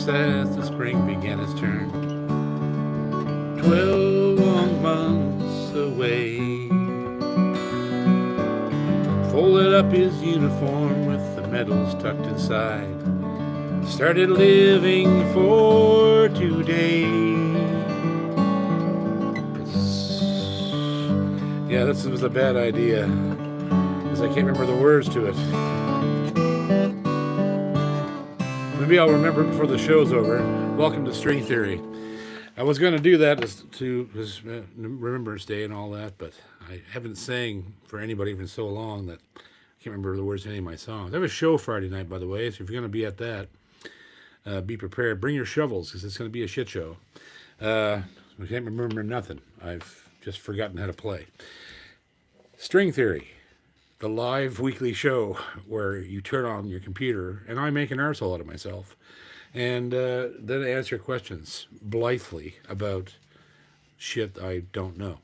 just as the spring began its turn. 12 long months away. Folded up his uniform with the medals tucked inside. Started living for today. Yeah, this was a bad idea, because I can't remember the words to it. Maybe I'll remember it before the show's over. Welcome to String Theory. I was going to do that as Remembrance Day and all that, but I haven't sang for anybody for so long that I can't remember the words to any of my songs. I have a show Friday night, by the way, so if you're going to be at that, be prepared. Bring your shovels, because it's going to be a shit show. I can't remember nothing. I've just forgotten how to play. String Theory, the live weekly show where you turn on your computer and I make an arsehole out of myself and then answer questions blithely about shit I don't know.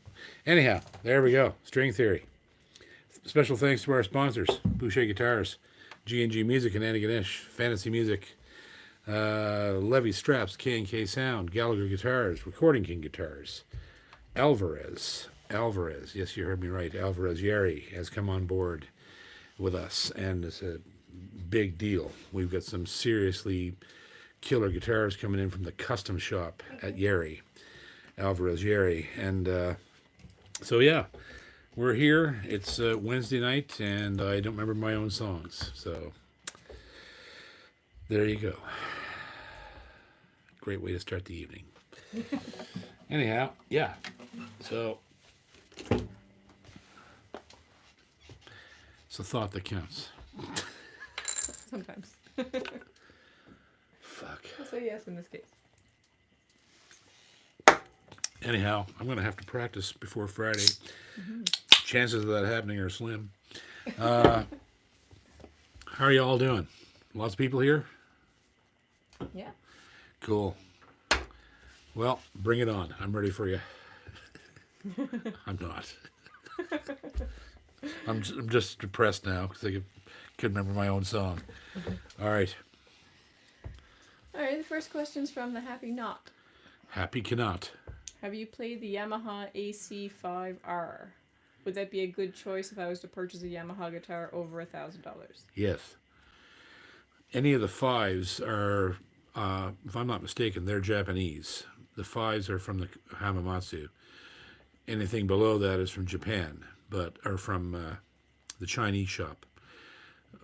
Anyhow, there we go. String Theory. Special thanks to our sponsors: Boucher Guitars, G&G Music and Antigonish, Fantasy Music, Levy Straps, K&K Sound, Gallagher Guitars, Recording King Guitars, Alvarez, yes, you heard me right. Alvarez Yeri has come on board with us, and it's a big deal. We've got some seriously killer guitars coming in from the custom shop at Yeri, Alvarez Yeri. And so, yeah, we're here. It's Wednesday night, and I don't remember my own songs. So there you go. Great way to start the evening. Anyhow, yeah. So it's a thought that counts. Sometimes. Fuck. I'll say yes in this case. Anyhow, I'm going to have to practice before Friday. Mm-hmm. Chances of that happening are slim. How are you all doing? Lots of people here? Yeah. Cool. Well, bring it on. I'm ready for you. I'm not. I'm just depressed now because I could remember my own song. All right. All right, the first question's from the Happy Knot. Happy cannot. Have you played the Yamaha AC5R? Would that be a good choice if I was to purchase a Yamaha guitar over $1,000? Yes. Any of the fives are, if I'm not mistaken, they're Japanese. The fives are from the Hamamatsu. Anything below that is from Japan, or from the Chinese shop.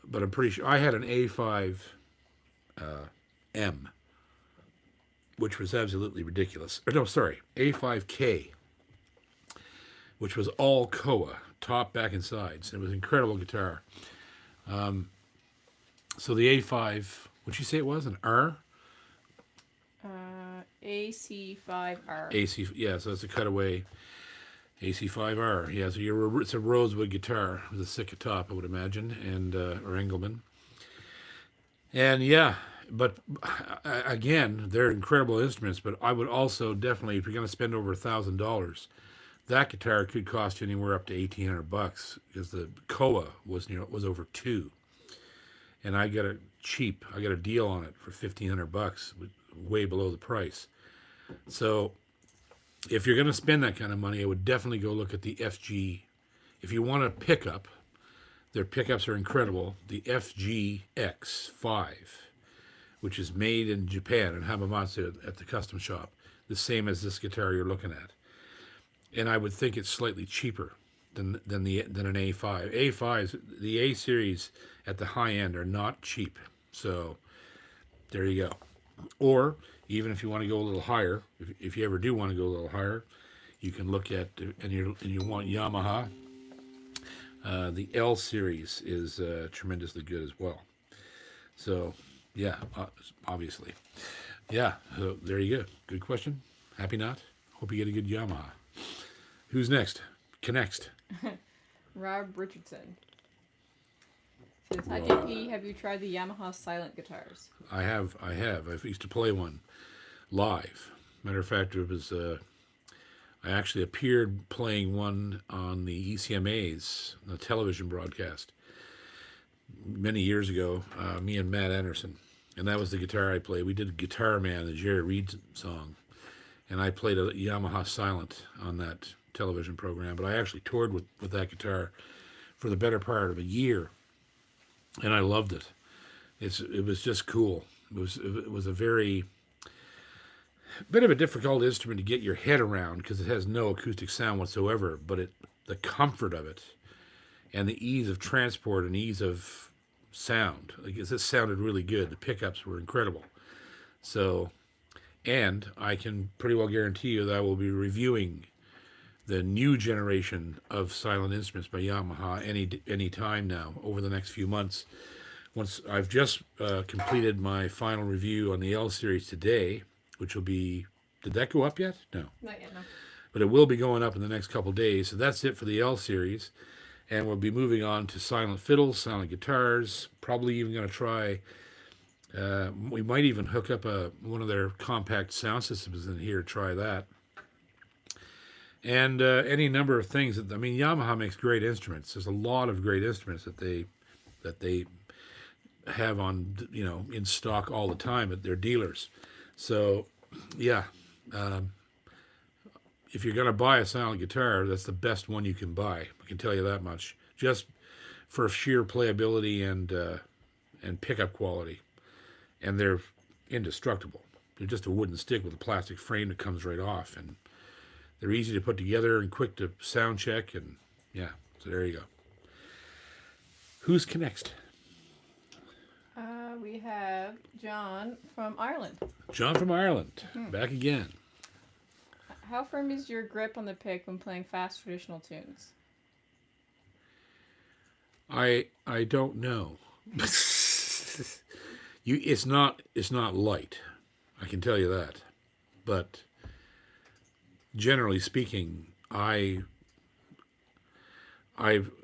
But I'm pretty sure I had an A5 M, which was absolutely ridiculous. Or no, sorry, A5K, which was all Koa, top, back, and sides. It was an incredible guitar. So the A5, what'd you say it was? An R? AC5R. Yeah, so it's a cutaway AC5R. Yeah, so it's a rosewood guitar with a Sitka top, I would imagine, and or Engelmann. And yeah, but again, they're incredible instruments. But I would also definitely, if you're going to spend over $1,000, that guitar could cost you anywhere up to $1,800 because the Koa was over $2,000, and I got it cheap. I got a deal on it for $1,500, way below the price. So if you're going to spend that kind of money, I would definitely go look at the FG. If you want a pickup, their pickups are incredible. The FGX5, which is made in Japan in Hamamatsu at the custom shop, the same as this guitar you're looking at. And I would think it's slightly cheaper than an A5. A5s, the A-series at the high end are not cheap. So there you go. Or even if you want to go a little higher, if you ever do want to go a little higher, you can look at, and you want Yamaha. The L-series is tremendously good as well. So, yeah, obviously. Yeah, so there you go. Good question. Happy not? Hope you get a good Yamaha. Who's next? Next. Rob Richardson says, hi JP, have you tried the Yamaha silent guitars? I have. I used to play one live. Matter of fact, it was I actually appeared playing one on the ECMAs, the television broadcast, many years ago. Me and Matt Anderson, and that was the guitar I played. We did Guitar Man, the Jerry Reed song, and I played a Yamaha Silent on that television program. But I actually toured with that guitar for the better part of a year, and I loved it. It was just cool. It was a very bit of a difficult instrument to get your head around because it has no acoustic sound whatsoever. But the comfort of it and the ease of transport and ease of sound, like it sounded really good. The pickups were incredible. So, and I can pretty well guarantee you that I will be reviewing the new generation of silent instruments by Yamaha any time now over the next few months. Once I've just completed my final review on the L-series today, which will be, did that go up yet? No. Not yet, no. But it will be going up in the next couple of days. So that's it for the L-series. And we'll be moving on to silent fiddles, silent guitars, probably even going to try, we might even hook up one of their compact sound systems in here to try that. And any number of things. I mean, Yamaha makes great instruments. There's a lot of great instruments that they have on, in stock all the time at their dealers. So, yeah, if you're going to buy a silent guitar, that's the best one you can buy. I can tell you that much. Just for sheer playability and pickup quality. And they're indestructible. They're just a wooden stick with a plastic frame that comes right off. And they're easy to put together and quick to sound check. And, yeah, so there you go. Who's next? We have John from Ireland. John from Ireland. Back again. How firm is your grip on the pick when playing fast traditional tunes? I don't know. It's not light. I can tell you that. But generally speaking,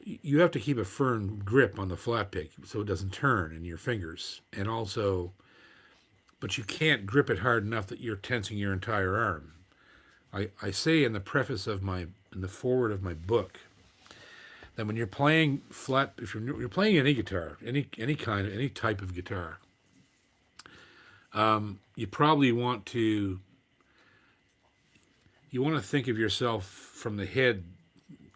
you have to keep a firm grip on the flat pick so it doesn't turn in your fingers. And also, but you can't grip it hard enough that you're tensing your entire arm. I say in the preface of in the foreword of my book, that when you're playing if you're playing any guitar, any type of guitar, you probably want to think of yourself from the head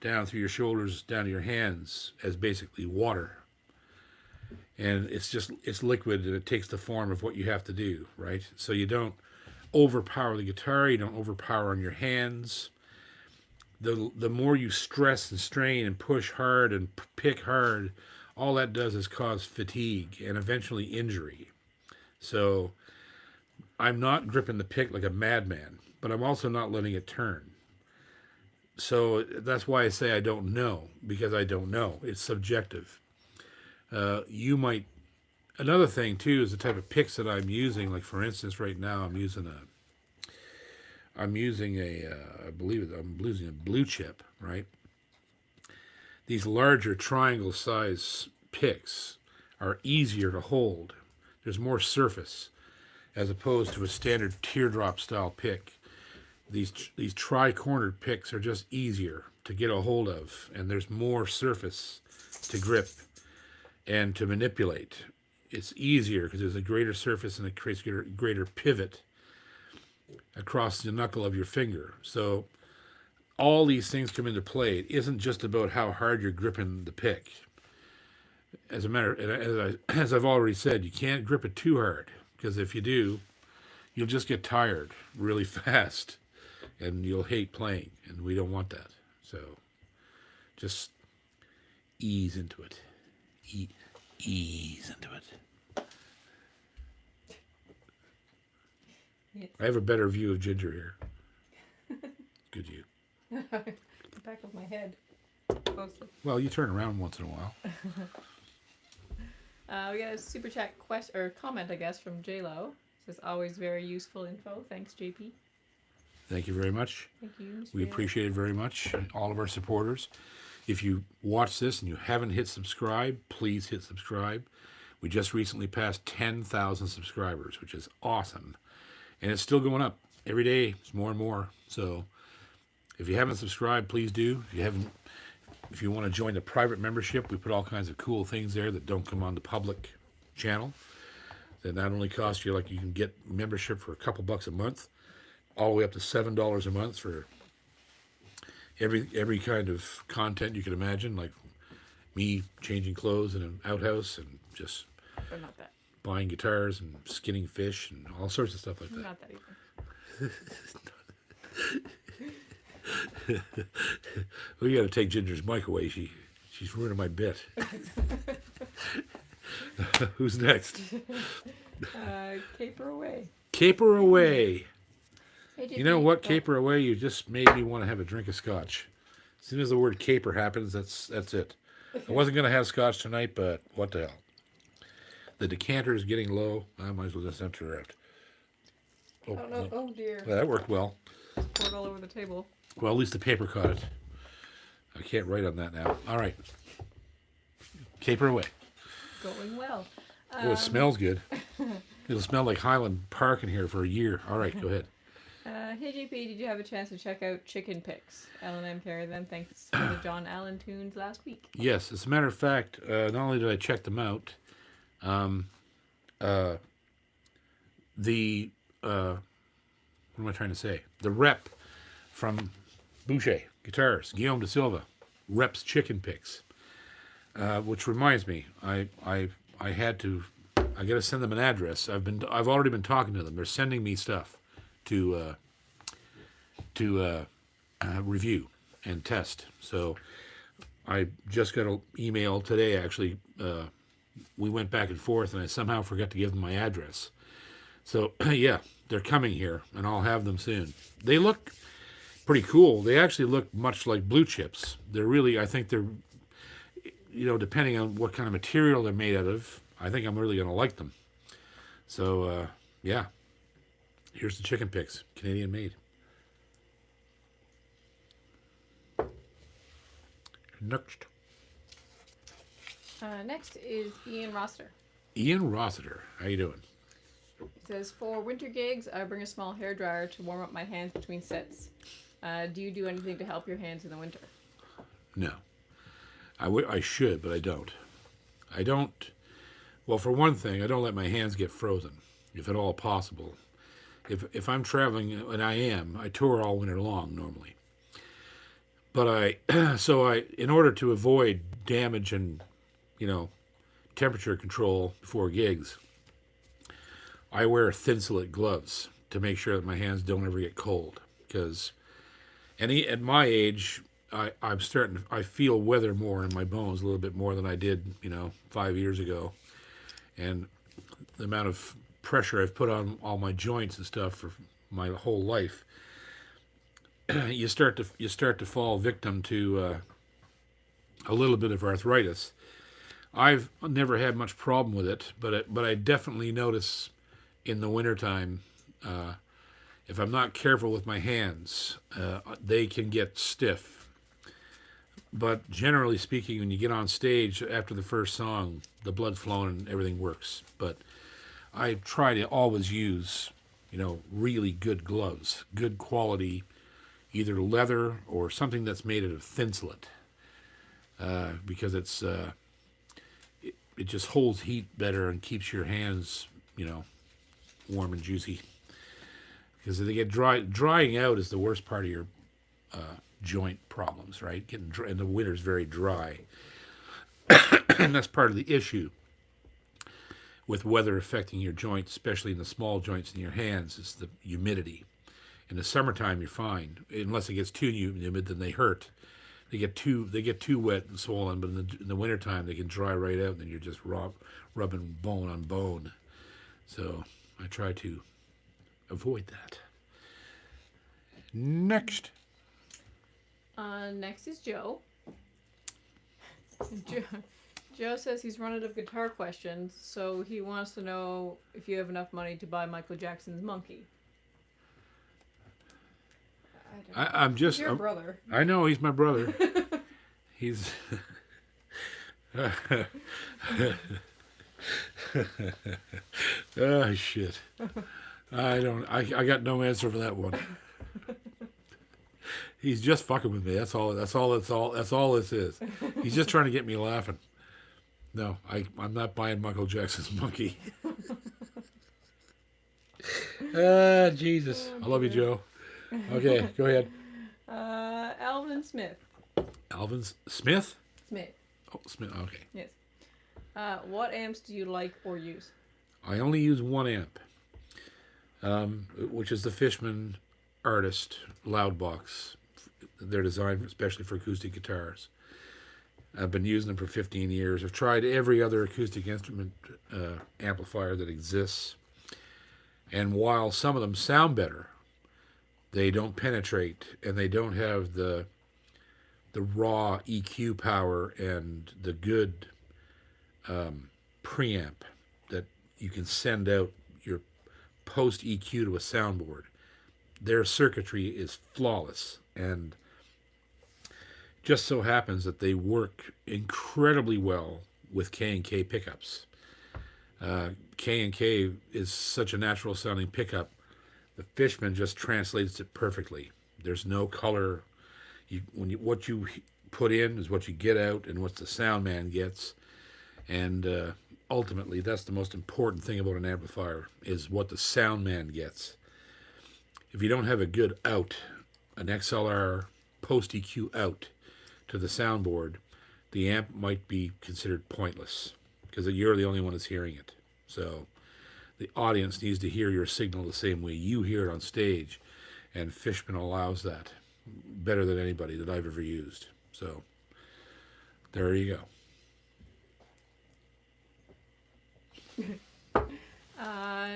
down through your shoulders, down to your hands, as basically water. And it's liquid, and it takes the form of what you have to do, right? So you don't overpower the guitar, you don't overpower on your hands. The more you stress and strain and push hard and pick hard, all that does is cause fatigue and eventually injury. So I'm not gripping the pick like a madman, but I'm also not letting it turn. So that's why I say I don't know, because I don't know. It's subjective. Another thing too is the type of picks that I'm using. Like for instance, right now I'm using a blue chip, right? These larger triangle size picks are easier to hold. There's more surface as opposed to a standard teardrop style pick. These tri-cornered picks are just easier to get a hold of, and there's more surface to grip and to manipulate. It's easier because there's a greater surface and it creates greater pivot across the knuckle of your finger. So all these things come into play. It isn't just about how hard you're gripping the pick. As I've already said, you can't grip it too hard, because if you do, you'll just get tired really fast and you'll hate playing, and we don't want that. So just ease into it. Ease into it. Yes. I have a better view of Ginger here. Good view. The back of my head. Mostly. Well, you turn around once in a while. We got a super chat comment, I guess, from J-Lo. Says, always very useful info. Thanks, JP. Thank you very much. Thank you, Mr. We J-Lo. appreciate it very much, all of our supporters. If you watch this and you haven't hit subscribe, please hit subscribe. We just recently passed 10,000 subscribers, which is awesome. And it's still going up. Every day, it's more and more. So if you haven't subscribed, please do. If you want to join the private membership, we put all kinds of cool things there that don't come on the public channel. that not only costs you, like, you can get membership for a couple bucks a month, all the way up to $7 a month for every kind of content you can imagine, like me changing clothes in an outhouse and just But not that. buying guitars and skinning fish and all sorts of stuff like that. Not that even. We got to take Ginger's mic away. She's ruining my bit. Who's next? Caper away. Caper away. Hey, You know what? JP? Caper away. You just made me want to have a drink of scotch. As soon as the word caper happens, that's it. I wasn't going to have scotch tonight, but what the hell? The decanter is getting low. I might as well just empty her out. Oh no! Oh dear! Well, that worked well. Poured all over the table. Well, at least the paper caught it. I can't write on that now. All right. Caper away. Going well. Oh, it smells good. It'll smell like Highland Park in here for a year. All right, go ahead. Hey JP, did you have a chance to check out Chicken Picks? L&M carried them thanks to the John Allen tunes last week. Yes, as a matter of fact, not only did I check them out, what am I trying to say? The rep from Boucher Guitars, Guillaume de Silva, reps Chicken Picks, which reminds me, I got to send them an address. I've already been talking to them. They're sending me stuff to review and test. So I just got an email today. Actually, we went back and forth, and I somehow forgot to give them my address. So yeah, they're coming here, and I'll have them soon. They look pretty cool. They actually look much like blue chips. They're really, I think they're, depending on what kind of material they're made out of, I think I'm really going to like them. So, yeah. Here's the Chicken Picks, Canadian made. Next. Next is Ian Rossiter. Ian Rossiter, how you doing? He says, for winter gigs, I bring a small hairdryer to warm up my hands between sets. Do you do anything to help your hands in the winter? No. I should, but I don't. I don't. Well, for one thing, I don't let my hands get frozen, if at all possible. If I'm traveling, and I tour all winter long normally. But in order to avoid damage and, temperature control before gigs, I wear thin-slit gloves to make sure that my hands don't ever get cold. Because, at my age, I feel weather more in my bones a little bit more than I did, 5 years ago. And the amount of pressure I've put on all my joints and stuff for my whole life, you start to fall victim to a little bit of arthritis. I've never had much problem with it, but I definitely notice in the wintertime, if I'm not careful with my hands, they can get stiff. But generally speaking, when you get on stage after the first song, the blood's flowing and everything works. But I try to always use, really good gloves, good quality, either leather or something that's made out of thin-slit, because it just holds heat better and keeps your hands, warm and juicy. Because if they get drying out is the worst part of your joint problems, right? And the winter's very dry. And that's part of the issue with weather affecting your joints, especially in the small joints in your hands, is the humidity. In the summertime, you're fine, unless it gets too humid, then they hurt. They get too wet and swollen, but in the wintertime, they can dry right out, and then you're just rubbing bone on bone. So I try to avoid that. Next. Next is Joe. Joe says he's run out of guitar questions, so he wants to know if you have enough money to buy Michael Jackson's Monkey. I'm just your brother. I know he's my brother. He's oh shit. I got no answer for that one. He's just fucking with me. That's all this is. He's just trying to get me laughing. No, I'm not buying Michael Jackson's Monkey. Jesus. Oh, I love you, dear. Joe. Okay, go ahead. Alvin Smith. Alvin Smith? Smith. Oh, Smith. Okay. Yes. What amps do you like or use? I only use one amp, which is the Fishman Artist Loudbox. They're designed especially for acoustic guitars. I've been using them for 15 years. I've tried every other acoustic instrument amplifier that exists. And while some of them sound better, they don't penetrate and they don't have the raw EQ power and the good preamp that you can send out your post EQ to a soundboard. Their circuitry is flawless, and just so happens that they work incredibly well with K&K pickups. K&K is such a natural sounding pickup. The Fishman just translates it perfectly. There's no color. What you put in is what you get out, and what the sound man gets. And ultimately, that's the most important thing about an amplifier, is what the sound man gets. If you don't have a good out, an XLR post EQ out to the soundboard, the amp might be considered pointless because you're the only one that's hearing it. So the audience needs to hear your signal the same way you hear it on stage, and Fishman allows that better than anybody that I've ever used. So there you go.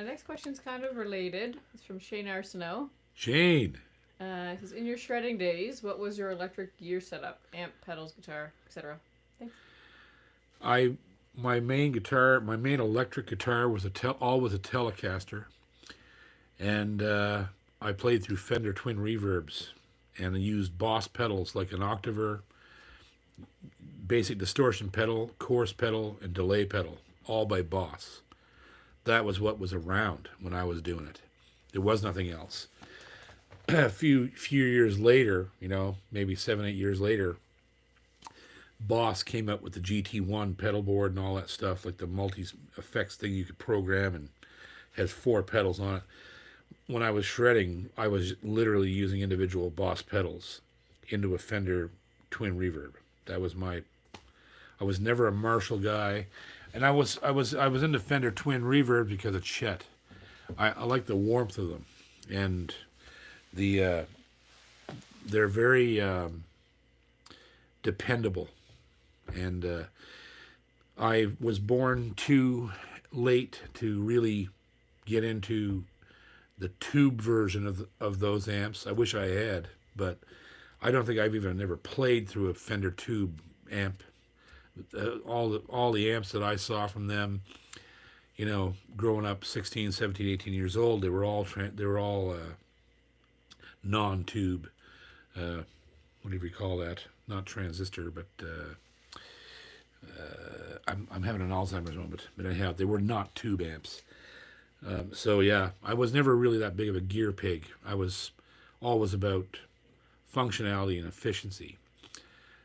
Next question's kind of related. It's from Shane Arsenault. Shane. It says, in your shredding days, what was your electric gear setup? Amp, pedals, guitar, etc. Thanks. My main electric guitar was always a Telecaster, and I played through Fender twin reverbs, and I used Boss pedals like an octaver, basic distortion pedal, chorus pedal, and delay pedal, all by Boss. That was what was around when I was doing it. There was nothing else. A few years later, maybe 7-8 years later, Boss came up with the GT1 pedal board and all that stuff, like the multi-effects thing you could program, and has 4 pedals on it. When I was shredding, I was literally using individual Boss pedals into a Fender twin reverb. That was I was never a Marshall guy, and I was into Fender twin reverb because of Chet. I like the warmth of them, and they're very dependable. And I was born too late to really get into the tube version of those amps. I wish I had, but I don't think I've even ever played through a Fender tube amp. All the amps that I saw from them, growing up 16, 17, 18 years old, they were all non-tube. What do you call that? Not transistor, but I'm having an Alzheimer's moment. But anyhow, they were not tube amps. So yeah, I was never really that big of a gear pig. I was always about functionality and efficiency.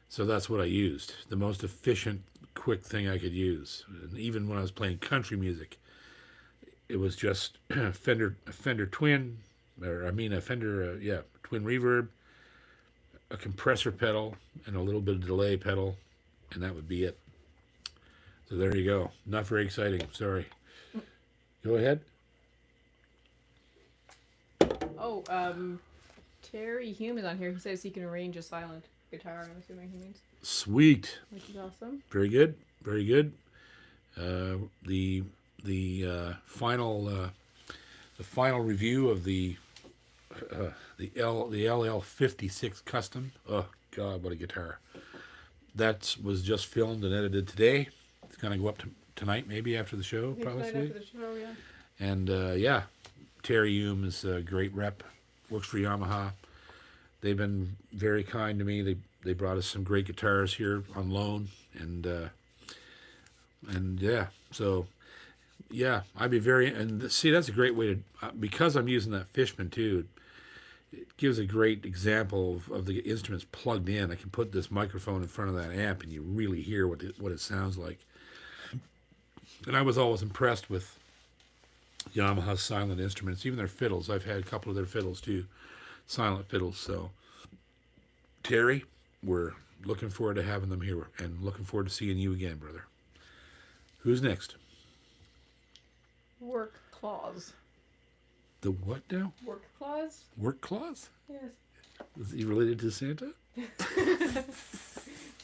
So that's what I used. The most efficient, quick thing I could use. And even when I was playing country music, it was just a Fender twin, twin reverb, a compressor pedal, and a little bit of delay pedal, and that would be it. So there you go. Not very exciting. Sorry. Go ahead. Oh, Terry Hume is on here. He says he can arrange a silent guitar. I'm assuming he means. Sweet. Which is awesome. Very good. Very good. The final review of the LL56 Custom. Oh God, what a guitar! That was just filmed and edited today. It's gonna go up tonight, maybe after the show, probably. After the show, yeah. And Terry Hume is a great rep. Works for Yamaha. They've been very kind to me. They brought us some great guitars here on loan, and yeah. So yeah, I'd be see, that's a great way to because I'm using that Fishman too. It gives a great example of the instruments plugged in. I can put this microphone in front of that amp, and you really hear what it sounds like. And I was always impressed with Yamaha silent instruments, even their fiddles. I've had a couple of their fiddles too, silent fiddles. So, Terry, we're looking forward to having them here and looking forward to seeing you again, brother. Who's next? Work clause. The what now? Work clause? Work clause? Yes. Is he related to Santa?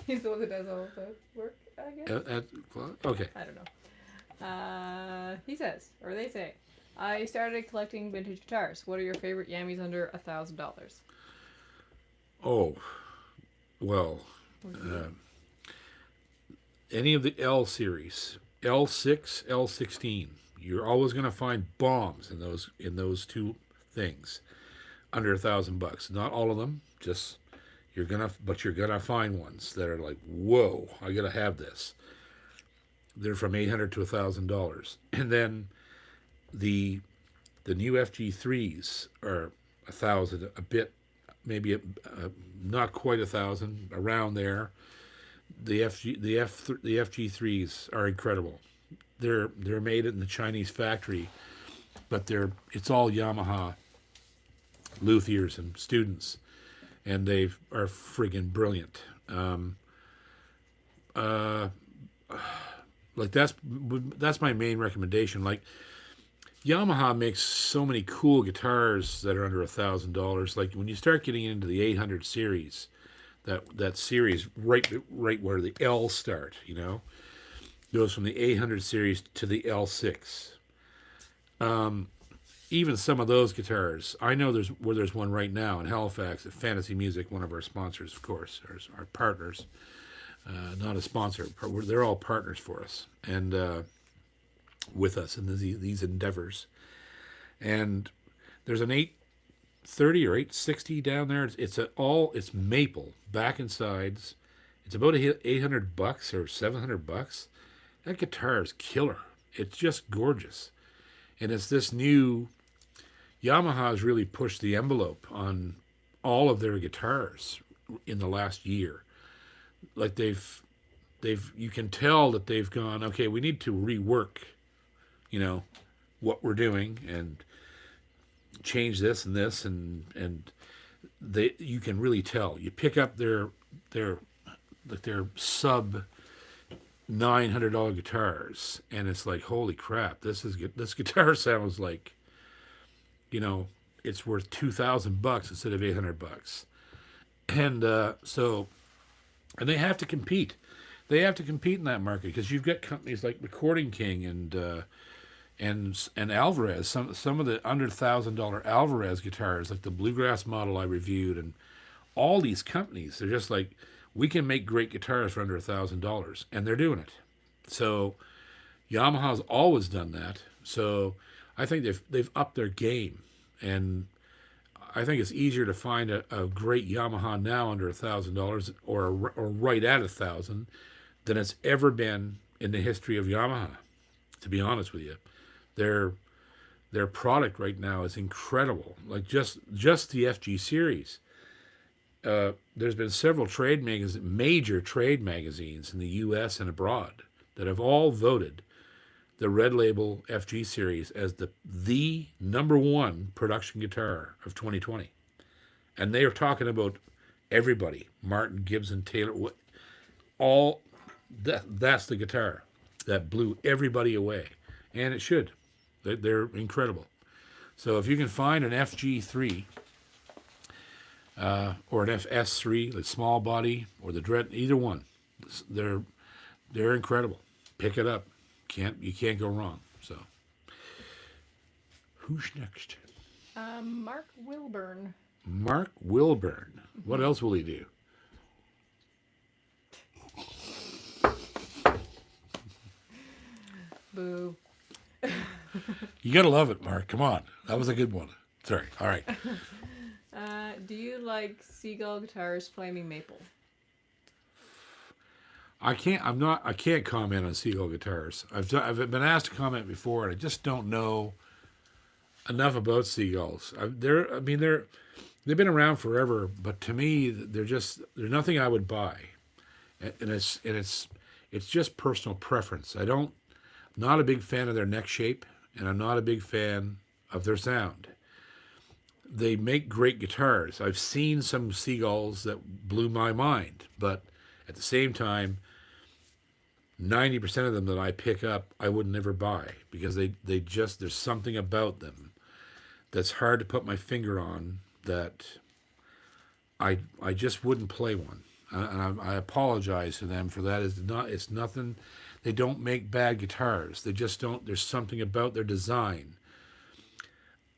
He's the one that does all the work, I guess. Okay. I don't know. He says, or they say, I started collecting vintage guitars. What are your favorite Yammies under $1,000? Oh, well, any of the L series, L6, L16. You're always going to find bombs in those two things under $1,000. Not all of them, just you're gonna find ones that are like, whoa, I gotta have this. They're from $800 to $1,000, and then the new FG3s are 1,000, a bit, maybe not quite 1,000, around there. The FG3s are incredible. They're made in the Chinese factory, but it's all Yamaha luthiers and students, and they are friggin' brilliant. Like that's my main recommendation. Like Yamaha makes so many cool guitars that are under $1,000. Like when you start getting into the 800 series, that series right where the L start, goes from the 800 series to the L6. Even some of those guitars, I know there's one right now in Halifax at Fantasy Music, one of our sponsors, of course, our partners. Not a sponsor, they're all partners for us and with us in these endeavors. And there's an 830 or 860 down there. It's maple back and sides. It's about $800 or $700. That guitar is killer. It's just gorgeous. And it's this new, Yamaha has really pushed the envelope on all of their guitars in the last year. Like you can tell that they've gone, okay, we need to rework, what we're doing and change this and this, and you can really tell. You pick up their sub $900 guitars, and it's like, holy crap, this guitar sounds like, it's worth $2,000 instead of $800. And and they have to compete. They have to compete in that market because you've got companies like Recording King and Alvarez. Some of the under $1,000 Alvarez guitars, like the Bluegrass model I reviewed, and all these companies, they're just like, we can make great guitars for under $1,000, and they're doing it. So Yamaha's always done that. So I think they've upped their game, and I think it's easier to find a great Yamaha now under $1,000 or right at $1,000 than it's ever been in the history of Yamaha. To be honest with you, their product right now is incredible. Like just the FG series. There's been several major trade magazines in the U.S. and abroad that have all voted the Red Label FG series as the number one production guitar of 2020. And they are talking about everybody, Martin, Gibson, Taylor, that's the guitar that blew everybody away. And it should. They're incredible. So if you can find an FG3 or an FS3, the small body, or the Dread, either one, they're incredible. Pick it up. You can't go wrong. So, who's next? Mark Wilburn. Mark Wilburn. What else will he do? Boo. You gotta love it, Mark. Come on, that was a good one. Sorry. All right. Do you like Seagull guitars, flaming maple? I can't comment on Seagull guitars. I've been asked to comment before, and I just don't know enough about Seagulls. They've been around forever, but to me, they're nothing I would buy, and it's just personal preference. Not a big fan of their neck shape, and I'm not a big fan of their sound. They make great guitars. I've seen some Seagulls that blew my mind, but at the same time, 90% of them that I pick up, I would never buy because they just, there's something about them that's hard to put my finger on that I just wouldn't play one. And I apologize to them for that. It's nothing. They don't make bad guitars. They just don't. There's something about their design.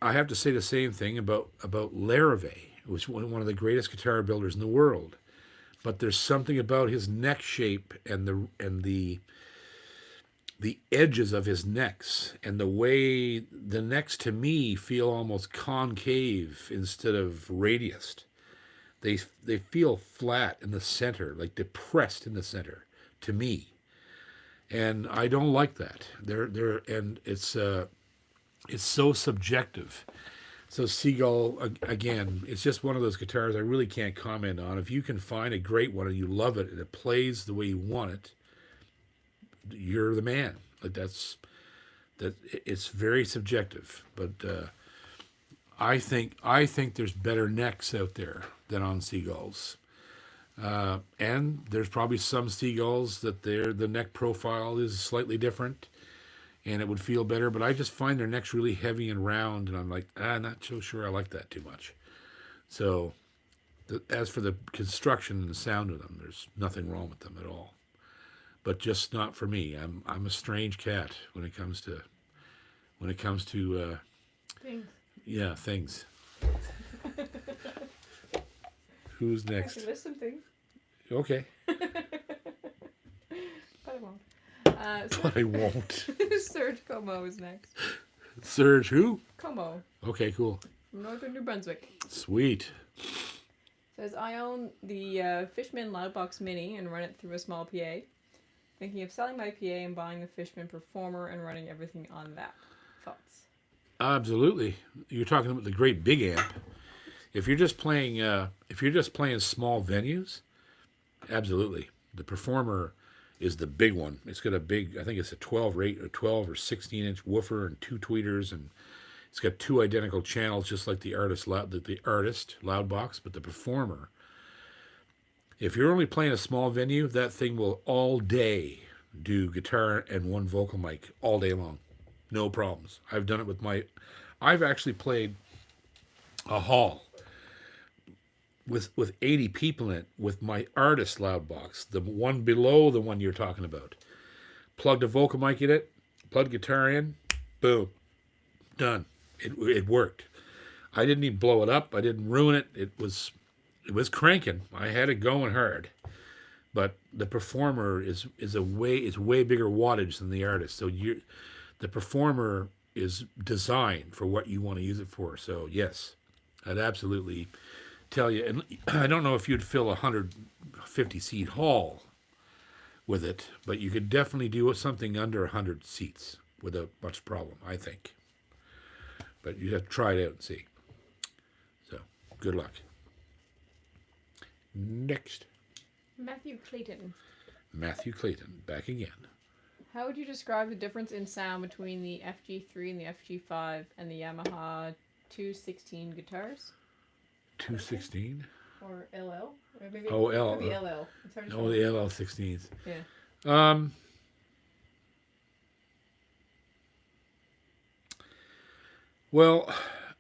I have to say the same thing about Larrivée, who was one of the greatest guitar builders in the world. But there's something about his neck shape and the edges of his necks and the way the necks to me feel almost concave instead of radiused. They feel flat in the center, like depressed in the center, to me, and I don't like that. And it's so subjective. So Seagull, again, it's just one of those guitars I really can't comment on. If you can find a great one and you love it and it plays the way you want it, you're the man. Like that. It's very subjective, but I think there's better necks out there than on Seagulls. And there's probably some Seagulls that the neck profile is slightly different and it would feel better, but I just find their necks really heavy and round, and I'm like, not so sure I like that too much. So as for the construction and the sound of them, there's nothing wrong with them at all. But just not for me. I'm a strange cat when it comes to Things. yeah, things. Who's I next? can list some things, Okay. but I won't. But I won't. Serge Como is next. Serge who? Como, Okay, cool. from Northern New Brunswick. Sweet. Says, I own the Fishman Loudbox Mini and run it through a small PA. Thinking of selling my PA and buying the Fishman Performer and running everything on that. Thoughts? Absolutely. You're talking about the great big amp. If you're just playing small venues, absolutely. The Performer is the big one. It's got a big, I think it's a 12 or 16 inch woofer and 2 tweeters, and it's got 2 identical channels, just like the artist Loudbox. But the Performer, if you're only playing a small venue, that thing will all day do guitar and 1 vocal mic all day long, no problems. I've done it I've actually played a hall with 80 people in it with my artist Loudbox, the one below the one you're talking about. Plugged a vocal mic in it, plugged guitar in, boom, done. It worked. I didn't even blow it up. I didn't ruin it. It was cranking. I had it going hard. But the Performer is way bigger wattage than the artist. So the Performer is designed for what you want to use it for. So yes, I'd absolutely tell you. And I don't know if you'd fill a 150 seat hall with it, but you could definitely do something under 100 seats without much problem, I think. But you have to try it out and see. So good luck. Next. Matthew Clayton. Matthew Clayton, back again. How would you describe the difference in sound between the FG3 and the FG5 and the Yamaha 216 guitars? 216? Or LL? Or maybe Oh, it L. could be LL. It's hard to Oh, say. the LL16s. Yeah. Well,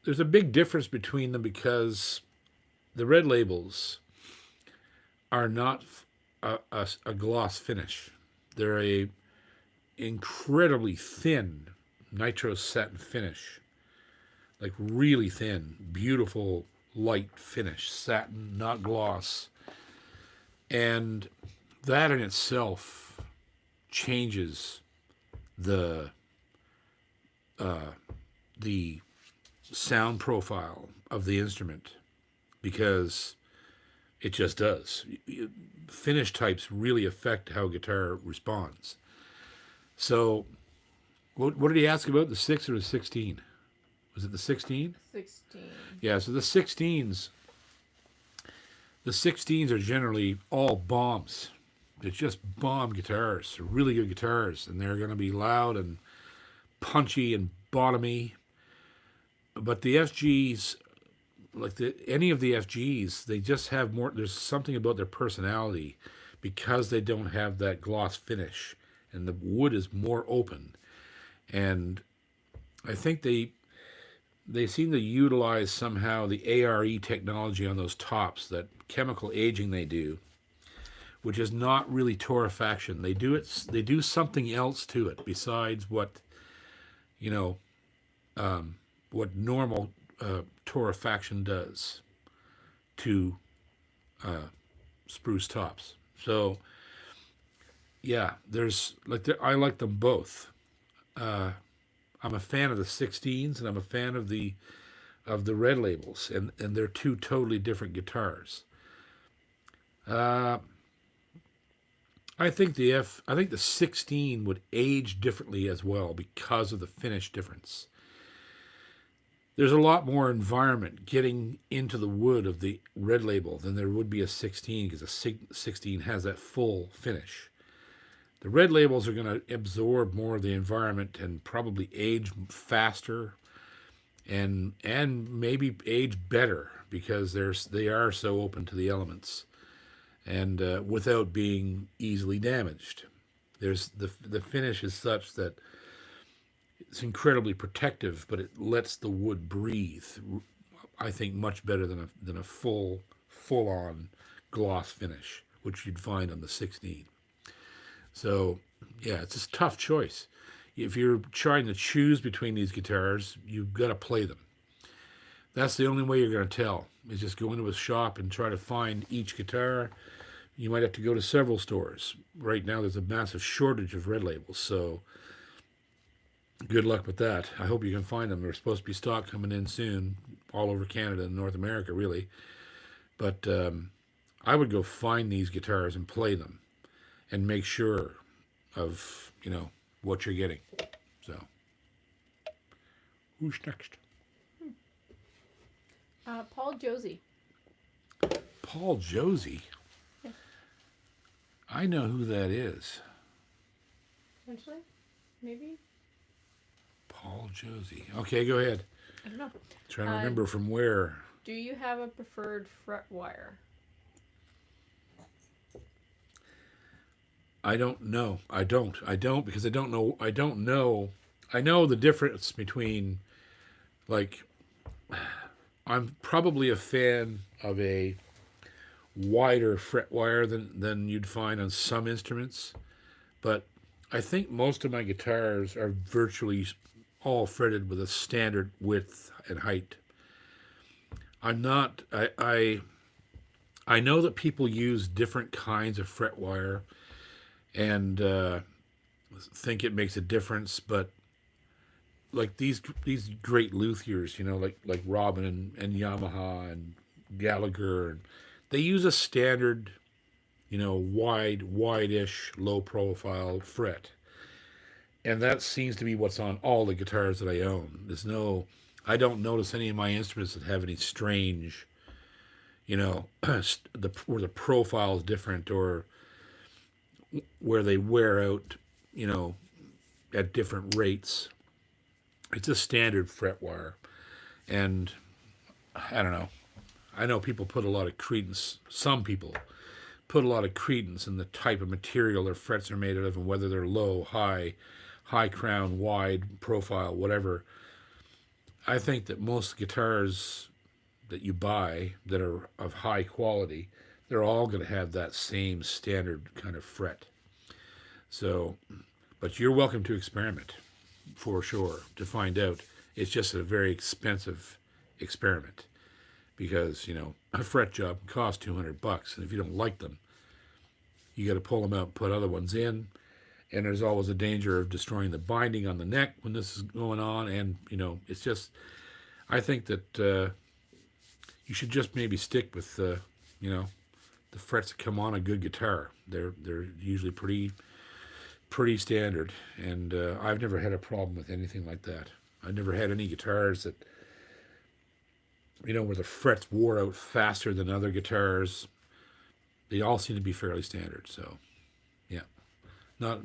there's a big difference between them because the red labels are not a gloss finish. They're a incredibly thin nitro satin finish, like really thin, beautiful light finish, satin, not gloss. And that in itself changes the sound profile of the instrument, because it just does. Finish types really affect how guitar responds. So, what did he ask about, the 6 or the 16? Was it the 16? 16. Yeah, so the 16s are generally all bombs. They're just bomb guitars. They're really good guitars, and they're going to be loud and punchy and bottomy. But the FGs, any of the FGs, they just have more. There's something about their personality because they don't have that gloss finish, and the wood is more open. And I think they seem to utilize somehow the ARE technology on those tops, that chemical aging they do, which is not really torrefaction. They do something else to it besides what, you know, what normal torrefaction does to spruce tops. So yeah, I like them both. I'm a fan of the 16s, and I'm a fan of the red labels, and they're two totally different guitars. I think the 16 would age differently as well because of the finish difference. There's a lot more environment getting into the wood of the red label than there would be a 16, because a 16 has that full finish. The red labels are going to absorb more of the environment and probably age faster, and maybe age better because they are so open to the elements, and without being easily damaged. There's the finish is such that it's incredibly protective, but it lets the wood breathe. I think much better than a full on gloss finish, which you'd find on the 16. So yeah, it's a tough choice. If you're trying to choose between these guitars, you've got to play them. That's the only way you're going to tell, is just go into a shop and try to find each guitar. You might have to go to several stores. Right now there's a massive shortage of red labels, so good luck with that. I hope you can find them. There's supposed to be stock coming in soon, all over Canada and North America, really. But I would go find these guitars and play them, and make sure of, what you're getting. So, who's next? Paul Josie. Paul Josie? Yes. I know who that is. Potentially? Maybe? Paul Josie. Okay, go ahead. I don't know. Trying to remember from where. Do you have a preferred fret wire? I don't know. I don't because I don't know. I know the difference between, I'm probably a fan of a wider fret wire than you'd find on some instruments, but I think most of my guitars are virtually all fretted with a standard width and height. I'm not. I know that people use different kinds of fret wire and think it makes a difference, but like these great luthiers, like Robin and Yamaha and Gallagher, and they use a standard, wide-ish, low-profile fret, and that seems to be what's on all the guitars that I own. I don't notice any of my instruments that have any strange, where the profile is different, or where they wear out, at different rates. It's a standard fret wire. And I don't know. I know people put a lot of credence, some people put a lot of credence in the type of material their frets are made out of, and whether they're low, high crown, wide profile, whatever. I think that most guitars that you buy that are of high quality, they're all going to have that same standard kind of fret. So, but you're welcome to experiment, for sure, to find out. It's just a very expensive experiment, because, a fret job costs $200, and if you don't like them, you got to pull them out and put other ones in, and there's always a danger of destroying the binding on the neck when this is going on, and, it's just, I think that you should just maybe stick with, the frets that come on a good guitar. They're usually pretty standard, and I've never had a problem with anything like that. I've never had any guitars that, where the frets wore out faster than other guitars. They all seem to be fairly standard. So, yeah, not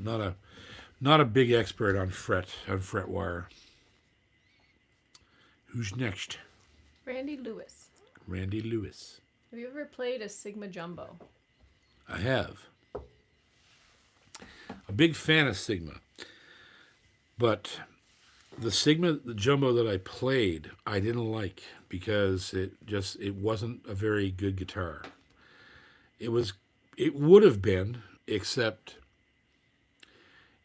a big expert on fret wire. Who's next? Randy Lewis. Randy Lewis. Have you ever played a Sigma Jumbo? I have. A big fan of Sigma. But the Jumbo that I played, I didn't like because it wasn't a very good guitar. It would have been, except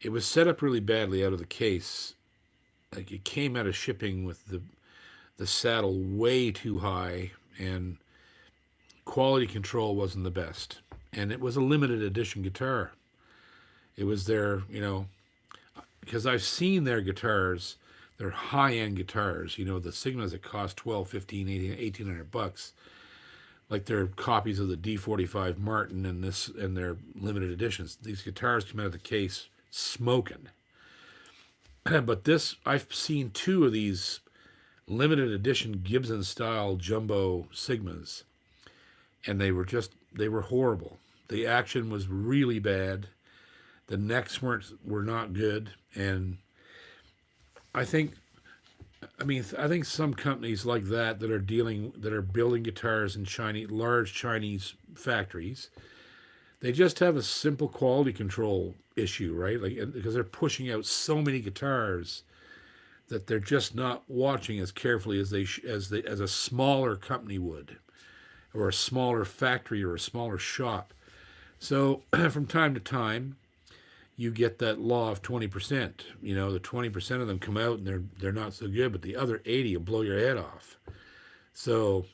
it was set up really badly out of the case. Like, it came out of shipping with the saddle way too high, and quality control wasn't the best. And it was a limited edition guitar. It was their, because I've seen their guitars, they're high-end guitars, the Sigmas that cost $1,200, $1,500, $1,800, like they're copies of the D45 Martin and their limited editions. These guitars come out of the case smoking. But I've seen two of these limited edition Gibson-style jumbo Sigmas, and they were horrible. The action was really bad. The necks were not good, and I think some companies like that are building guitars in large Chinese factories, they just have a simple quality control issue, right? Like, because they're pushing out so many guitars that they're just not watching as carefully as a smaller company would, or a smaller factory or a smaller shop. So from time to time, you get that law of 20%. The 20% of them come out and they're not so good, but the other 80 will blow your head off. So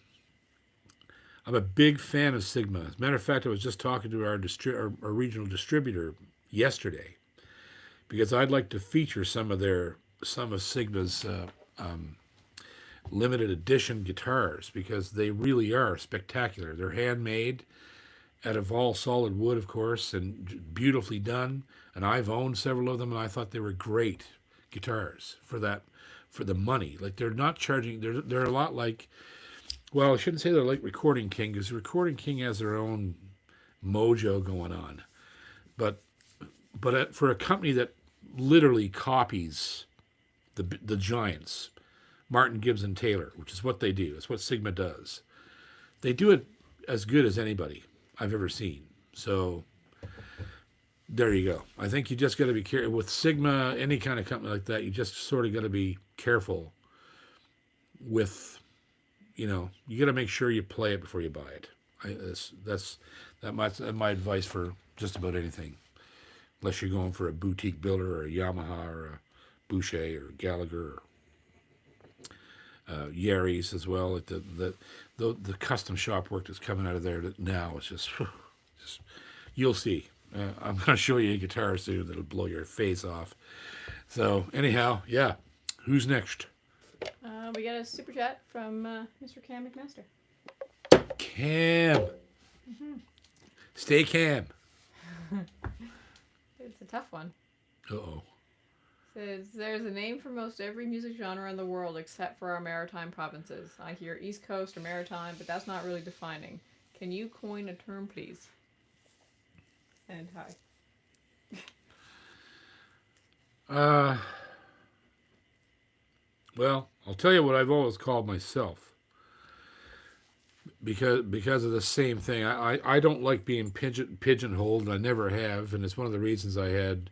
I'm a big fan of Sigma. As a matter of fact, I was just talking to our regional distributor yesterday, because I'd like to feature some of Sigma's limited edition guitars, because they really are spectacular. They're handmade out of all solid wood, of course, and beautifully done. And I've owned several of them, and I thought they were great guitars for the money. Like, they're not charging. They're a lot like, well, I shouldn't say they're like Recording King, because Recording King has their own mojo going on. But for a company that literally copies the giants, Martin, Gibbs, Taylor, which is what they do. It's what Sigma does. They do it as good as anybody I've ever seen. So there you go. I think you just got to be careful with Sigma, any kind of company like that. You just sort of got to be careful with, you got to make sure you play it before you buy it. That's my advice for just about anything, unless you're going for a boutique builder or a Yamaha or a Boucher or Gallagher or Yaris as well. Like the custom shop work that's coming out of there now is just you'll see. I'm going to show you a guitar soon that'll blow your face off. So anyhow, yeah. Who's next? We got a super chat from Mr. Cam McMaster. Cam. Stay Cam. It's a tough one. Uh-oh. Says, there's a name for most every music genre in the world except for our maritime provinces. I hear East Coast or maritime, but that's not really defining. Can you coin a term, please? And hi. Well, I'll tell you what I've always called myself. Because of the same thing. I don't like being pigeonholed, and I never have, and it's one of the reasons I had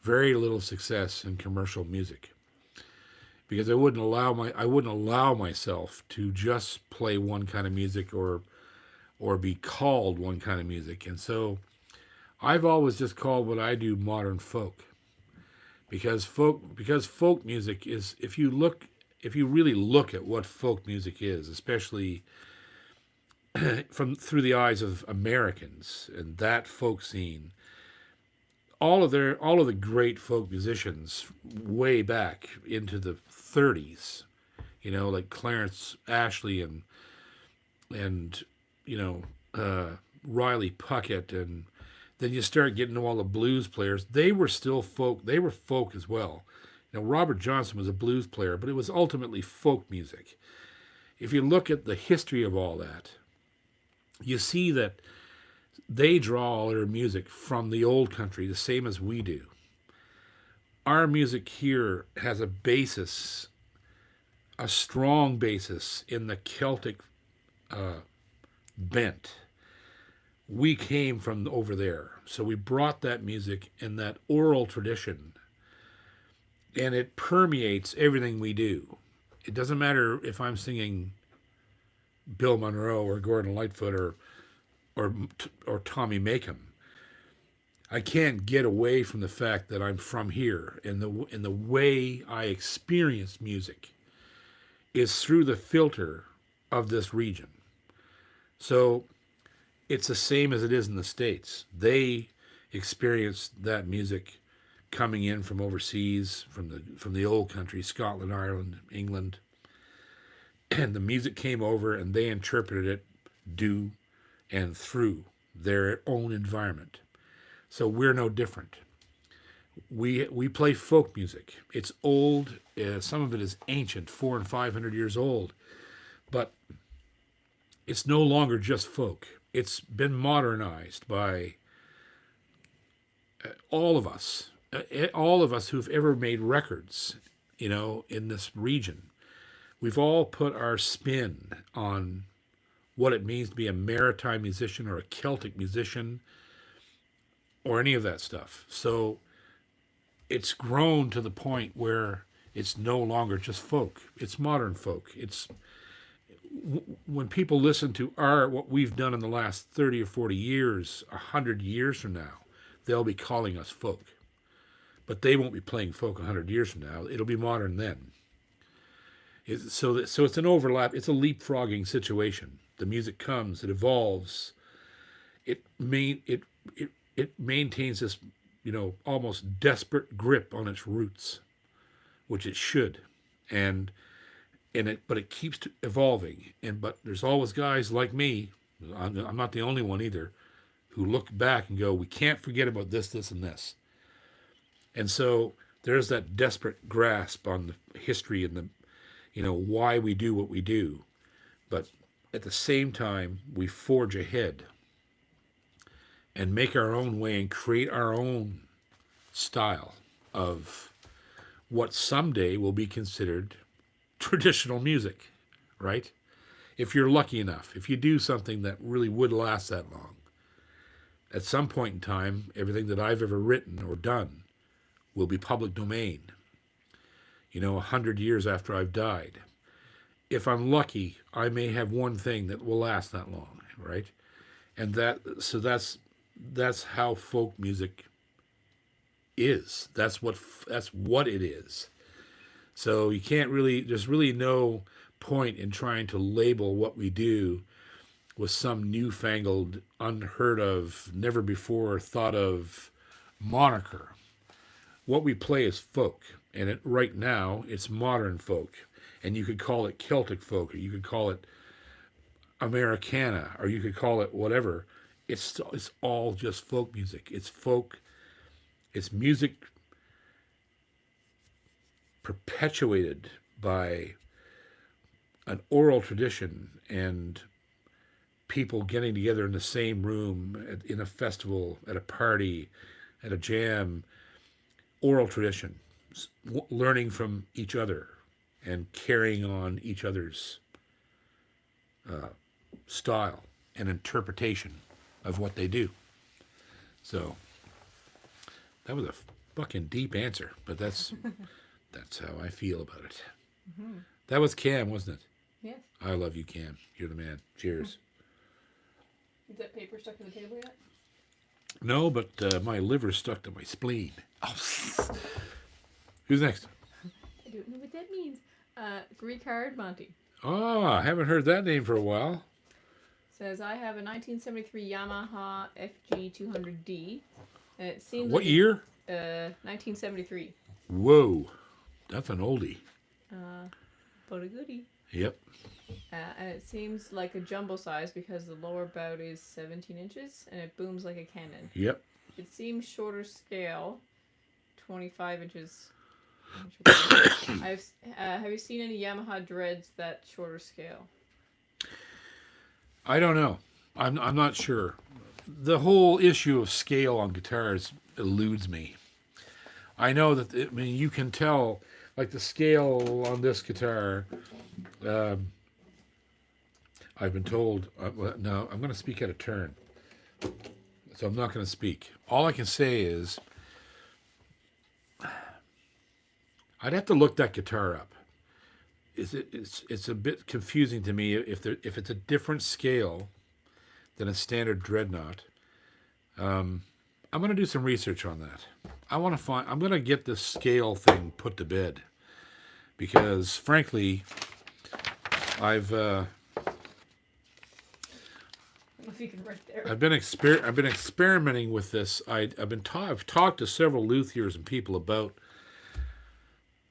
very little success in commercial music. Because I wouldn't allow myself to just play one kind of music or be called one kind of music. And so I've always just called what I do modern folk. Because folk music is, if you really look at what folk music is, especially through the eyes of Americans and that folk scene, all of the great folk musicians way back into the 30s, like Clarence Ashley and Riley Puckett, and then you start getting to all the blues players. They were still folk. They were folk as well. Robert Johnson was a blues player, but it was ultimately folk music. If you look at the history of all that, you see that they draw all their music from the old country, the same as we do. Our music here has a basis a strong basis in the Celtic bent. We came from over there. So we brought that music and that oral tradition, and it permeates everything we do. It doesn't matter if I'm singing Bill Monroe or Gordon Lightfoot or Tommy Makem. I can't get away from the fact that I'm from here, and the way I experience music is through the filter of this region. So it's the same as it is in the States. They experienced that music coming in from overseas, from the old country, Scotland, Ireland, England, and the music came over and they interpreted it due and through their own environment. So we're no different. We play folk music. It's old. Some of it is ancient, 400 and 500 years old, but it's no longer just folk. It's been modernized by all of us who've ever made records, in this region. We've all put our spin on what it means to be a maritime musician or a Celtic musician or any of that stuff. So it's grown to the point where it's no longer just folk. It's modern folk. It's when people listen to what we've done in the last 30 or 40 years, 100 years from now, they'll be calling us folk. But they won't be playing folk 100 years from now. It'll be modern then. So it's an overlap. It's a leapfrogging situation. The music comes, it evolves. It maintains this, almost desperate grip on its roots, which it should, but it keeps evolving. But there's always guys like me. I'm not the only one either, who look back and go, we can't forget about this, this, and this. And so there's that desperate grasp on the history and the, why we do what we do. But at the same time, we forge ahead and make our own way and create our own style of what someday will be considered traditional music, right? If you're lucky enough, if you do something that really would last that long, at some point in time, everything that I've ever written or done will be public domain, 100 years after I've died. If I'm lucky, I may have one thing that will last that long, right? And that's how folk music is. That's what it is. So you can't there's really no point in trying to label what we do with some newfangled, unheard of, never before thought of moniker. What we play is folk, and right now it's modern folk, and you could call it Celtic folk, or you could call it Americana, or you could call it whatever. It's all just folk music. It's folk. It's music perpetuated by an oral tradition and people getting together in the same room in a festival, at a party, at a jam. Oral tradition, learning from each other and carrying on each other's style and interpretation of what they do. So that was a fucking deep answer, but that's how I feel about it. Mm-hmm. That was Cam, wasn't it? Yes. I love you, Cam. You're the man. Cheers. Is that paper stuck to the table yet? No, but my liver's stuck to my spleen. Oh. Who's next? I don't know what that means. Greek-hard Monty. Oh, I haven't heard that name for a while. Says, I have a 1973 Yamaha FG200D. And it seems what year? 1973. Whoa. That's an oldie. But a goodie. Yep. And it seems like a jumbo size because the lower bout is 17 inches and it booms like a cannon. Yep. It seems shorter scale, 25 inches. Have you seen any Yamaha dreads that shorter scale? I don't know. I'm not sure. The whole issue of scale on guitars eludes me. I know that you can tell like the scale on this guitar. I've been told. No, I'm going to speak out of turn, so I'm not going to speak. All I can say is, I'd have to look that guitar up. It's a bit confusing to me if it's a different scale than a standard dreadnought. I'm going to do some research on that. I'm going to get this scale thing put to bed because, frankly, I've If you can right there. I've been experimenting with this. I've talked to several luthiers and people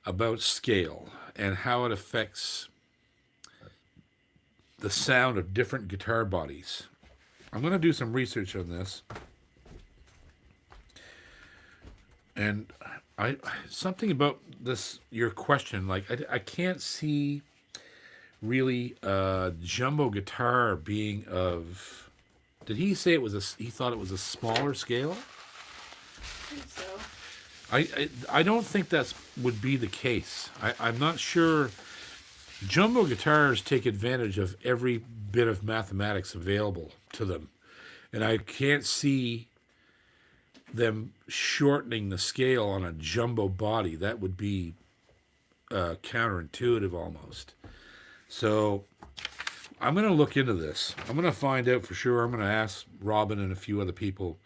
about scale and how it affects the sound of different guitar bodies. I'm going to do some research on this. And something about this, your question, like I can't see really a jumbo guitar being of. Did he say he thought it was a smaller scale? I think so. I don't think that would be the case. I'm not sure. Jumbo guitars take advantage of every bit of mathematics available to them, and I can't see them shortening the scale on a jumbo body. That would be counterintuitive almost. So I'm going to look into this. I'm going to find out for sure. I'm going to ask Robin and a few other people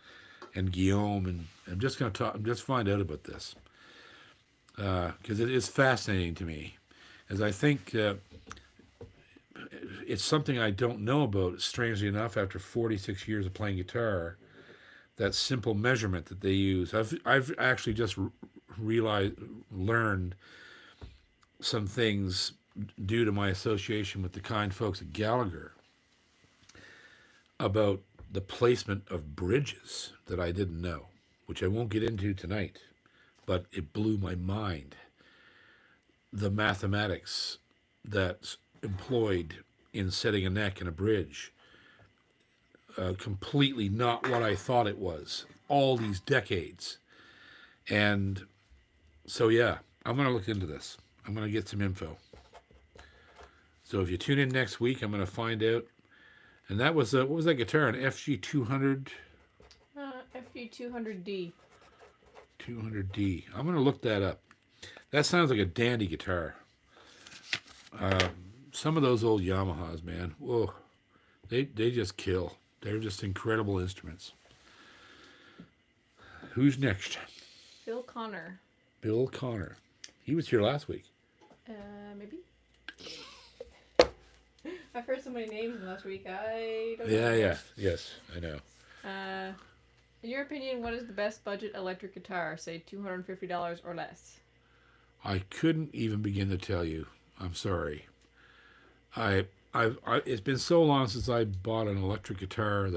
and Guillaume, and I'm just going to talk. Just find out about this because it is fascinating to me, as I think it's something I don't know about. Strangely enough, after 46 years of playing guitar, that simple measurement that they use, I've actually just learned some things due to my association with the kind folks at Gallagher about the placement of bridges that I didn't know, which I won't get into tonight, but it blew my mind. The mathematics that's employed in setting a neck in a bridge, completely not what I thought it was all these decades. And so, yeah, I'm going to look into this. I'm going to get some info. So if you tune in next week, I'm going to find out. And that was, what was that guitar? An FG 200? FG 200D. 200D. I'm going to look that up. That sounds like a dandy guitar. Some of those old Yamahas, man. Whoa. They just kill. They're just incredible instruments. Who's next? Bill Connor. Bill Connor. He was here last week. Maybe? I've heard so many names last week. I don't know. Yes, I know. In your opinion, what is the best budget electric guitar? Say $250 or less. I couldn't even begin to tell you. I'm sorry. It's been so long since I bought an electric guitar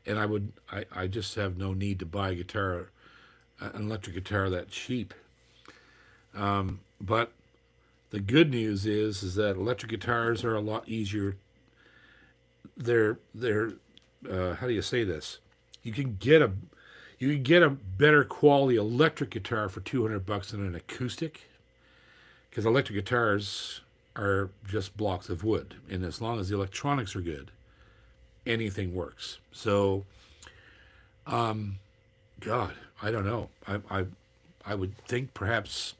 and I just have no need to buy an electric guitar that cheap. But the good news is that electric guitars are a lot easier. They're how do you say this? You can get a better quality electric guitar for $200 than an acoustic, because electric guitars are just blocks of wood, and as long as the electronics are good, anything works. So, God, I don't know. I would think perhaps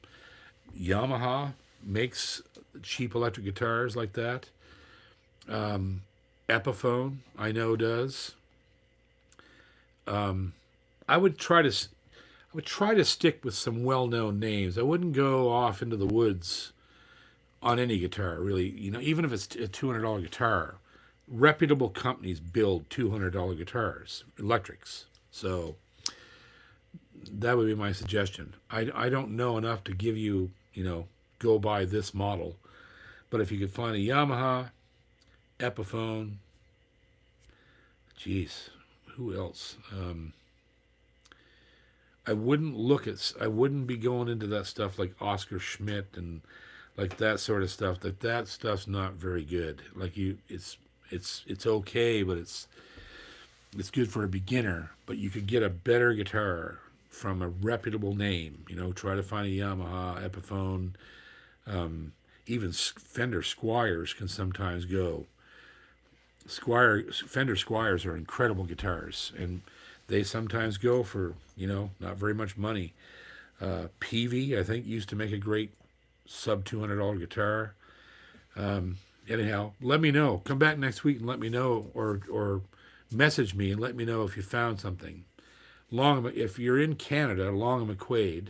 Yamaha makes cheap electric guitars like that. Epiphone, I know, does. I would try to stick with some well-known names. I wouldn't go off into the woods on any guitar, really. Even if it's a $200 guitar, reputable companies build $200 guitars, electrics. So that would be my suggestion. I don't know enough to give you, go buy this model. But if you could find a Yamaha, Epiphone, geez, who else? I wouldn't be going into that stuff like Oscar Schmidt and like that sort of stuff. That stuff's not very good. It's okay, but it's good for a beginner. But you could get a better guitar from a reputable name. You know, try to find a Yamaha, Epiphone, even Fender Squires can sometimes go. Fender Squires are incredible guitars, and they sometimes go for, you know, not very much money. Peavey, I think, used to make a great sub $200 guitar. Anyhow, let me know. Come back next week and let me know, or message me and let me know if you found something. If you're in Canada, Long and McQuaid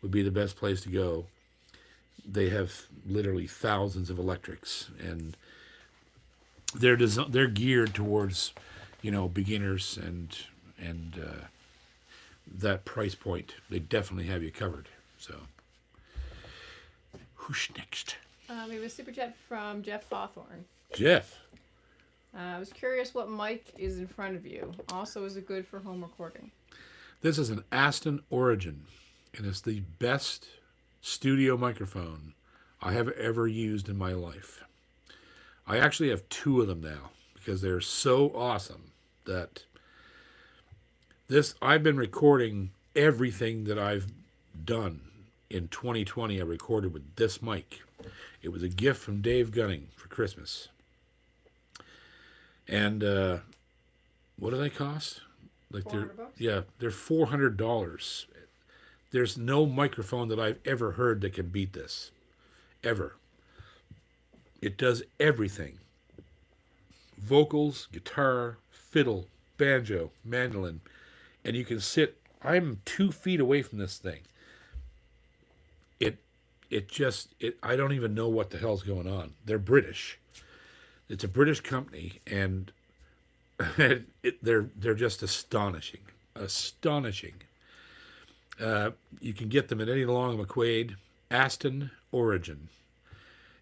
would be the best place to go. They have literally thousands of electrics, and they're geared towards, you know, beginners and that price point. They definitely have you covered. So, who's next? We have a super chat from Jeff Hawthorne. Jeff. I was curious what mic is in front of you. Also, is it good for home recording? This is an Aston Origin, and it's the best studio microphone I have ever used in my life. I actually have two of them now because they're so awesome that I've been recording everything that I've done. In 2020, I recorded with this mic. It was a gift from Dave Gunning for Christmas. And what do they cost? Like $400? they're $400. There's no microphone that I've ever heard that can beat this. Ever. It does everything. Vocals, guitar, fiddle, banjo, mandolin. And you can sit, I'm 2 feet away from this thing. I don't even know what the hell's going on. They're British. It's a British company, and they're just astonishing. You can get them at any Long McQuaid, Aston Origin,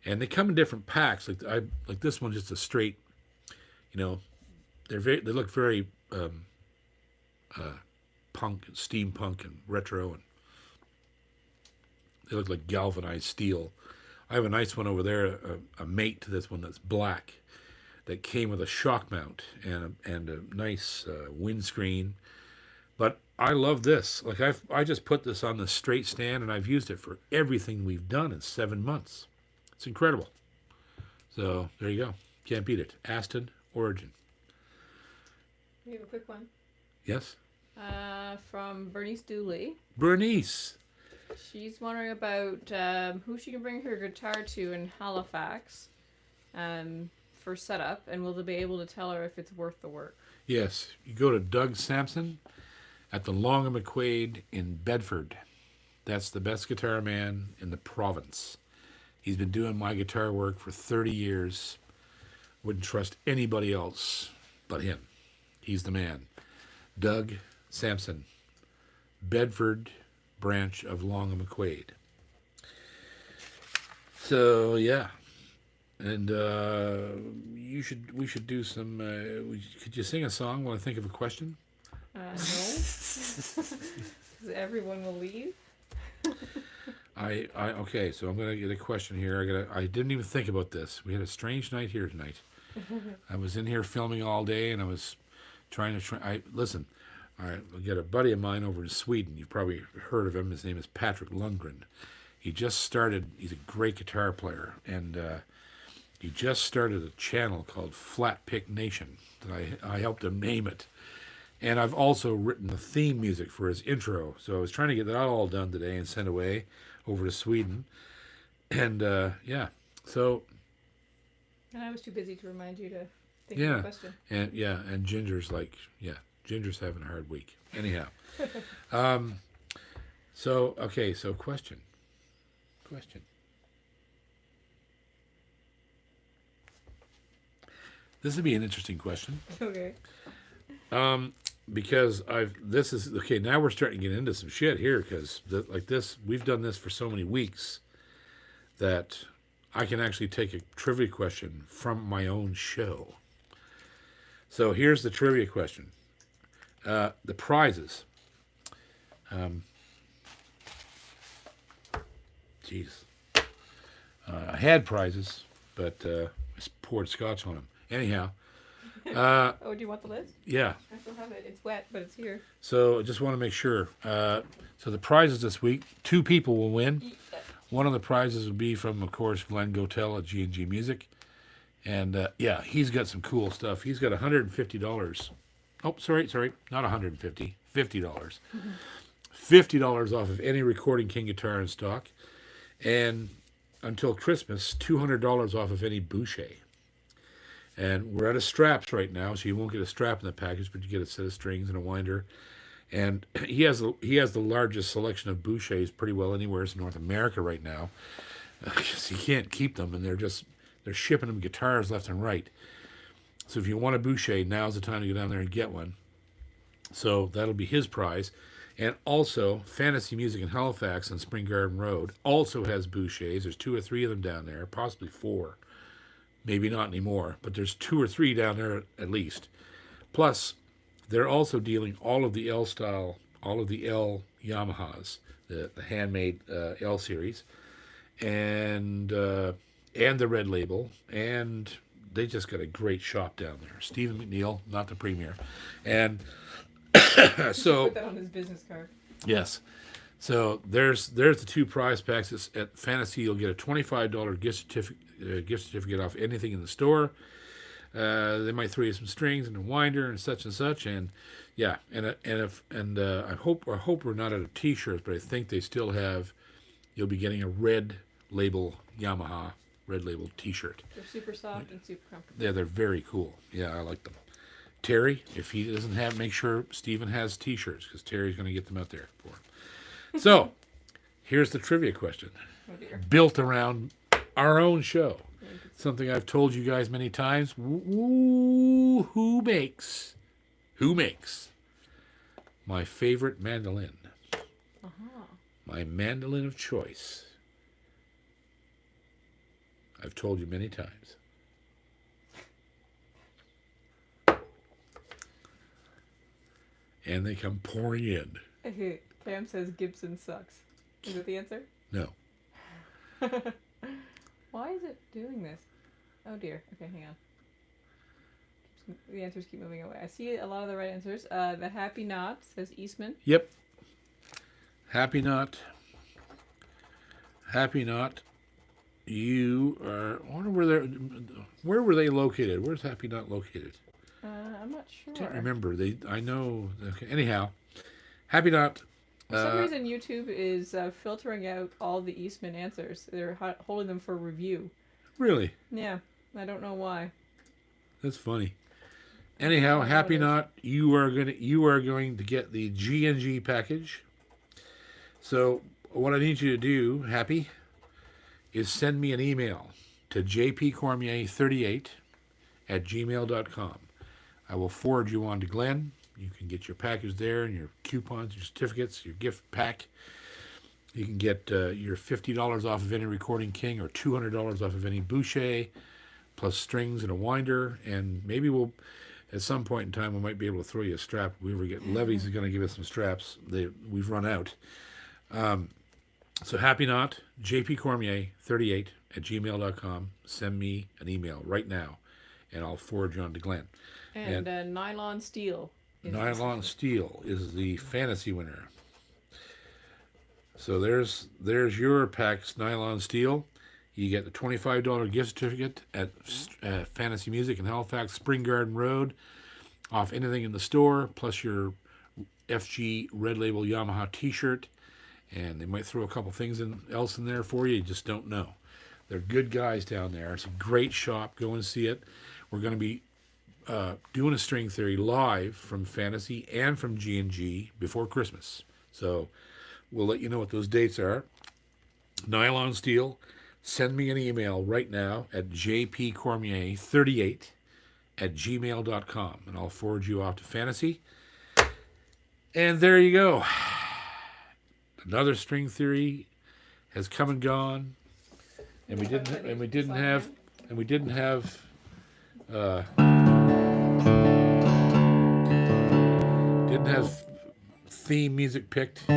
and they come in different packs. Like this one, just a straight. You know, they look very punk, and steampunk, and retro, and they look like galvanized steel. I have a nice one over there, a mate to this one that's black, that came with a shock mount and a nice windscreen. But I love this. Like I just put this on the straight stand, and I've used it for everything we've done in 7 months. It's incredible. So there you go. Can't beat it. Aston Origin. We have a quick one. Yes? From Bernice Dooley. Bernice. She's wondering about who she can bring her guitar to in Halifax for setup, and will they be able to tell her if it's worth the work? Yes. You go to Doug Sampson at the Long and McQuaid in Bedford. That's the best guitar man in the province. He's been doing my guitar work for 30 years. Wouldn't trust anybody else but him. He's the man. Doug Sampson, Bedford branch of Long and McQuaid. So yeah, and we should do some. Could you sing a song while I think of a question? No, because everyone will leave. Okay, so I'm gonna get a question here. I didn't even think about this. We had a strange night here tonight. I was in here filming all day, and I was trying to listen. I got a buddy of mine over in Sweden. You've probably heard of him. His name is Patrick Lundgren. He just started. He's a great guitar player, and he just started a channel called Flatpick Nation. That I helped him name it. And I've also written the theme music for his intro. So I was trying to get that all done today and sent away over to Sweden. And yeah, so. And I was too busy to remind you to think of a question. And Ginger's Ginger's having a hard week. Anyhow. So question. This would be an interesting question. Okay. Because now we're starting to get into some shit here, because we've done this for so many weeks that I can actually take a trivia question from my own show. So here's the trivia question. The prizes. I had prizes, but I poured scotch on them. Anyhow, Oh, do you want the list? Yeah. I still have it. It's wet, but it's here. So I just want to make sure. So the prizes this week, 2 people will win. One of the prizes will be from, of course, Glenn Gotel at G&G Music. And, yeah, he's got some cool stuff. He's got $150. Oh, sorry, not $150, $50. $50 off of any Recording King guitar in stock. And until Christmas, $200 off of any Boucher. And we're out of straps right now, so you won't get a strap in the package, but you get a set of strings and a winder. And he has the largest selection of Bouchers pretty well anywhere in North America right now. Because he can't keep them, and they're shipping them guitars left and right. So if you want a Boucher, now's the time to go down there and get one. So that'll be his prize. And also, Fantasy Music in Halifax on Spring Garden Road also has Bouchers. There's 2 or 3 of them down there, possibly 4. Maybe not anymore, but there's 2 or 3 down there at least. Plus, they're also dealing all of the L style, all of the L Yamahas, the handmade L series, and the Red Label, and they just got a great shop down there. Stephen McNeil, not the premier, and so Put that on his business card. yes. So there's the 2 prize packs. At Fantasy, you'll get a $25 gift certificate off anything in the store. They might throw you some strings and a winder and such, and yeah, I hope we're not out of T-shirts, but I think they still have. You'll be getting a Red Label Yamaha Red Label T-shirt. They're super soft and super comfortable. Yeah, they're very cool. Yeah, I like them. Terry, if he doesn't have, make sure Stephen has T-shirts because Terry's going to get them out there for him. So, here's the trivia question. Oh dear. Built around our own show. Something I've told you guys many times. Who makes my favorite mandolin? My mandolin of choice. I've told you many times. And they come pouring in. Cam says Gibson sucks. Is it the answer? No. Why is it doing this? Oh dear. Okay, hang on. The answers keep moving away. I see a lot of the right answers. The Happy Knot says Eastman. Yep. Happy Knot. You are. I wonder where were they located? Where's Happy Knot located? I'm not sure. Can't remember. I know. Okay. Anyhow, Happy Knot. For some reason, YouTube is filtering out all the Eastman answers. They're holding them for review. Really? Yeah, I don't know why. That's funny. Anyhow, Happy Knot, you are going to get the G&G package. So what I need you to do, Happy, is send me an email to jpcormier38@gmail.com. I will forward you on to Glenn. You can get your package there and your coupons, your certificates, your gift pack. You can get your $50 off of any Recording King or $200 off of any Boucher, plus strings and a winder. And maybe at some point in time, we might be able to throw you a strap. If we ever get Levy's is going to give us some straps. We've run out. So Happy Knot, jpcormier38@gmail.com. Send me an email right now, and I'll forward you on to Glenn. And Nylon Steel. Nylon Steel is the fantasy winner. So there's your packs, Nylon Steel. You get the $25 gift certificate at Fantasy Music in Halifax, Spring Garden Road, off anything in the store, plus your FG Red Label Yamaha T-shirt. And they might throw a couple things else in there for you. You just don't know. They're good guys down there. It's a great shop. Go and see it. We're going to be doing a string theory live from Fantasy and from G&G before Christmas. So we'll let you know what those dates are. Nylon Steel. Send me an email right now at jpcormier38@gmail.com, and I'll forward you off to Fantasy. And there you go. Another string theory has come and gone, and we didn't have theme music picked.